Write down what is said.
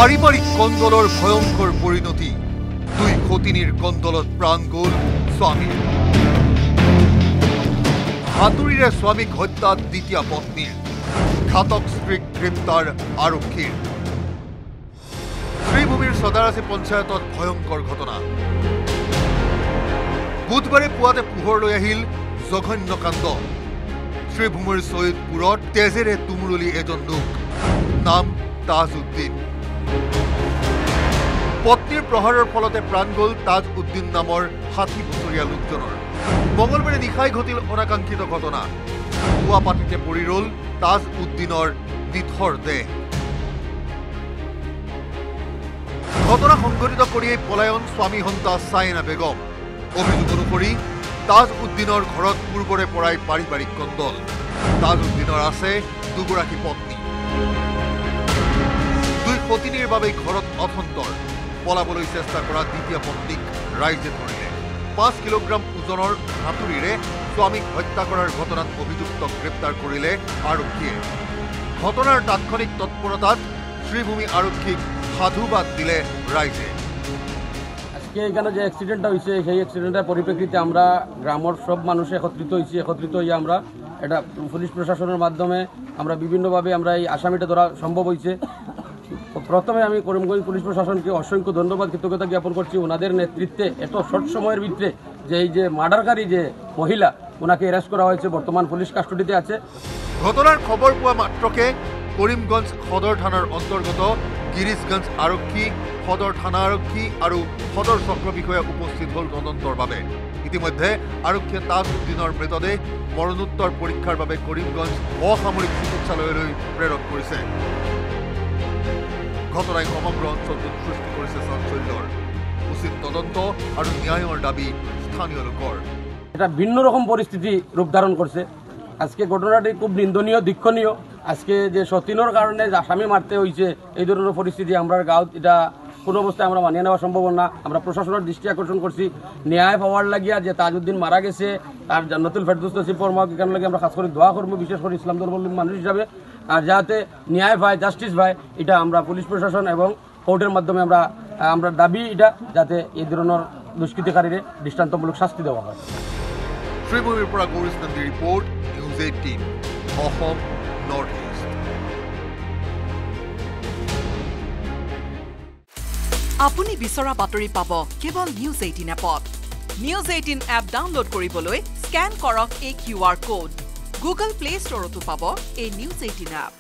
পাৰিবাৰিক কন্দলৰ ভয়ংকৰ পৰিণতি দুই খতিনীৰ কন্দলত প্ৰাণ গ'ল স্বামীৰ হাতুৰিৰে স্বামীক হত্যাত দ্বিতীয় পত্নীৰ ঘাতক স্ত্ৰীক গ্ৰেপ্তাৰ আৰক্ষীৰ শ্ৰীভূমিৰ সদাৰাচি পঞ্চায়তত ভয়ংকৰ ঘটনা বুধবাৰে পুৱাতে পোহৰলৈ আহিল জঘন্য কাণ্ড শ্ৰীভূমিৰ সৈয়দপুৰত তেজেৰে তুমুৰলি এজন লোক নাম তাজউদ্দিন পত্নীৰ প্ৰহাৰৰ ফলতে প্ৰাণ গ'ল তাজউদ্দিন নামৰ ৬০ বছৰীয়া লোকজনৰ মঙলবাৰে নিশাই ঘটিল অনাকাংক্ষিত ঘটনা পুৱা পাতিতে পৰি ৰ'ল তাজউদ্দিনৰ নিথৰ দেহ ঘটনা সংঘটিত কৰিয়েই পলায়ন স্বামী সন্তা চাইনা বেগম অভিযোগ অনুসৰি তাজউদ্দিনৰ ঘৰত পূৰ্বৰে পৰাই পাৰিবাৰিক কন্দল তাজউদ্দিনৰ আছে দুগৰাকী পত্নী দুই পত্নীৰ বাবে ঘৰত অথন্তৰ পলাবলৈ চেষ্টা কৰা দ্বিতীয় পত্নীক ৰাইজে ধৰিলে ৫ কিলোগ্ৰাম ওজনৰ হাতুৰিৰে স্বামীক হত্যা কৰাৰ ঘটনাত অভিযুক্তক গ্ৰেপ্তাৰ কৰিলে আৰক্ষীয়ে ঘটনাৰ তাৎক্ষণিক তৎপৰতাত শ্ৰীভূমি আৰক্ষীক সাধুবাদ দিলে রাইজে আজকে এখানে যে অ্যাক্সিডেন্টটা হয়েছে সেই অ্যাক্সিডেন্টের পরিপ্রেক্ষিতে আমরা গ্রামের সব মানুষ একত্রিত হয়ে আমরা এটা পুলিশ প্রশাসনের মাধ্যমে আমরা বিভিন্নভাবে আমরা এই আসামিটা ধরা সম্ভব হয়েছে প্রথমে আমি করিমগঞ্জ পুলিশ প্রশাসনকে অসংখ্য ধন্যবাদ কৃতজ্ঞতা জ্ঞাপন করছি ওনাদের নেতৃত্বে এত শর্ট সময়ের ভিতরে যে এই যে মার্ডারকারী যে মহিলা ওনাকে অ্যারেস্ট করা হয়েছে বর্তমান পুলিশ কাস্টডিতে আছে ঘটনার খবর পাওয়া মাত্রকে করিমগঞ্জ সদর থানার অন্তর্গত গিরিশগঞ্জ আৰক্ষী সদৰ থানা আৰক্ষী আৰু সদৰ চক্ৰ বিষয়া উপস্থিত হল তদন্তৰ বাবে ইতিমধ্যে আৰক্ষীয়ে তাজউদ্দিনৰ মৃতদেহ মৰণোত্তৰ পৰীক্ষাৰ বাবে কৰিমগঞ্জ অসামৰিক চিকিৎসালয়লৈ প্ৰেৰণ কৰিছে ঘটনাই সমগ্ৰ অঞ্চলটোত সৃষ্টি কৰিছে চাঞ্চল্যৰ উচিত তদন্ত আৰু ন্যায়ৰ দাবী স্থানীয় লোকৰ এটা ভিন্ন রকম পরিস্থিতি রূপ ধারণ করছে আজকে ঘটনাটি খুব নিন্দনীয় দুঃখনীয় আজকে যে সতীনের কারণে আসামি মারতে হয়েছে এই ধরনের পরিস্থিতি আমরা গাঁও এটা কোনো অবস্থায় আমরা মানিয়ে নেওয়া সম্ভব না আমরা প্রশাসনের দৃষ্টি আকর্ষণ করছি ন্যায় পাওয়ার লাগিয়া যে তাজউদ্দিন মারা গেছে তার জান্নাতুল ফেরদৌস নসিব ফরমাক এখানে লাগে আমরা খাস করে দোয়া করবো বিশেষ করে ইসলাম ধর্মাবলম্বী মানুষ হিসাবে আর যাতে ন্যায় পায় জাস্টিস পায় এটা আমরা পুলিশ প্রশাসন এবং কোর্টের মাধ্যমে আমরা দাবি এটা যাতে এই ধরনের দুষ্কৃতিকারীরে দৃষ্টান্তমূলক শাস্তি দেওয়া হয় শ্রীভূমির পৰা Gourish Nandi report news 18 Assam north east আপুনি বিচৰা বাতৰি পাব কেৱল নিউজ 18 এপত নিউজ 18 এপ ডাউনলোড কৰিবলৈ স্ক্যান কৰক এই QR কোড গুগল প্লে ষ্টৰতো পাব এই নিউজ 18 এপ